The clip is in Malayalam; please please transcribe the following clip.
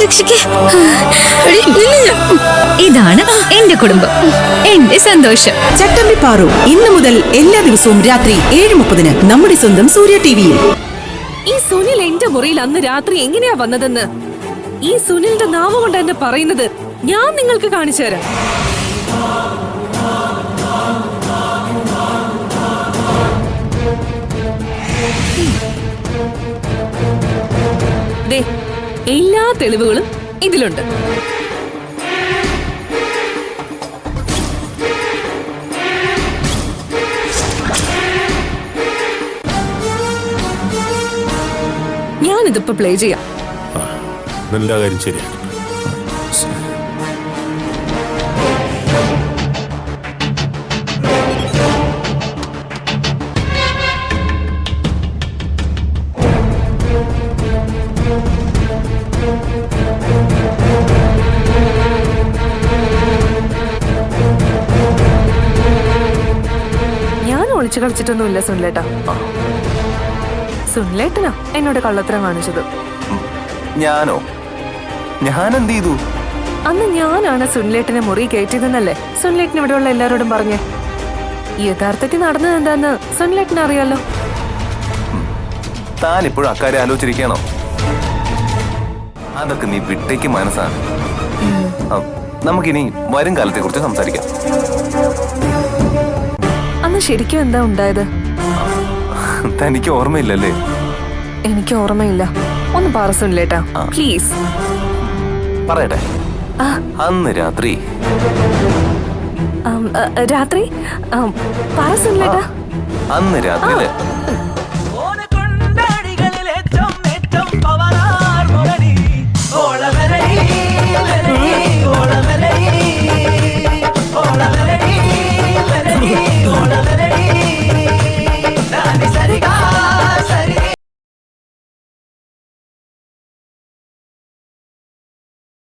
രക്ഷിക്ക്. ഇതാണ് എന്റെ കുടുംബം, എന്റെ സന്തോഷം. ചട്ടമ്പി പാറു ഇന്നു മുതൽ എല്ലാ ദിവസവും രാത്രി 7:30 നമ്മുടെ സ്വന്തം സൂര്യ ടിവിയിൽ. ഈ സുനിൽ എന്റെ മുറിയിൽ അന്ന് രാത്രി എങ്ങനെയാ വന്നതെന്ന് ഈ സുനിലിന്റെ നാവ് കൊണ്ട് എന്നെ പറയുന്നത് ഞാൻ നിങ്ങൾക്ക് കാണിച്ചു തരാം. ദേ, എല്ലാ തെളിവുകളും ഇതിലുണ്ട്. ഞാനിതിപ്പോ പ്ലേ ചെയ്യാം. നല്ല കാര്യം ശരിയാണ്. ഞാൻ ഒളിച്ചു കളിച്ചിട്ടൊന്നുമില്ല സുനിലേട്ടാ. സുനിലേട്ടനാ എന്നോട് കള്ളത്തരം കാണിച്ചത്. ഞാനോ? ഞാൻ എന്ത് ചെയ്തു? അന്ന് ഞാനാണ് സുനിലേട്ടനെ മുറി കയറ്റിയതെന്നല്ലേ സുനിലേട്ടൻ ഇവിടെയുള്ള എല്ലാരോടും പറഞ്ഞേ. യഥാർത്ഥത്തിൽ നടന്നത് എന്താന്ന് സുനിലേട്ടന് അറിയാലോ. താൻ ഇപ്പോഴും അക്കാര്യം ആലോചിച്ചിരിക്കണോ? അതൊക്കെ നീ വിട്ടേക്ക് മനസ്സാണ്. നമുക്കിനി വരും കാലത്തെ കുറിച്ച് സംസാരിക്കാം. അന്ന് ശരിക്കും എന്താ ഉണ്ടായത്? തനിക്ക് ഓർമ്മയില്ലല്ലേ? എനിക്ക് ഓർമ്മയില്ല. ഒന്ന് പറ സുനിലേട്ടാ പ്ലീസ്. പറയട്ടെ. അന്ന് രാത്രി രാത്രി പറ സുനിലേട്ടാ. അന്ന് രാത്രിയില്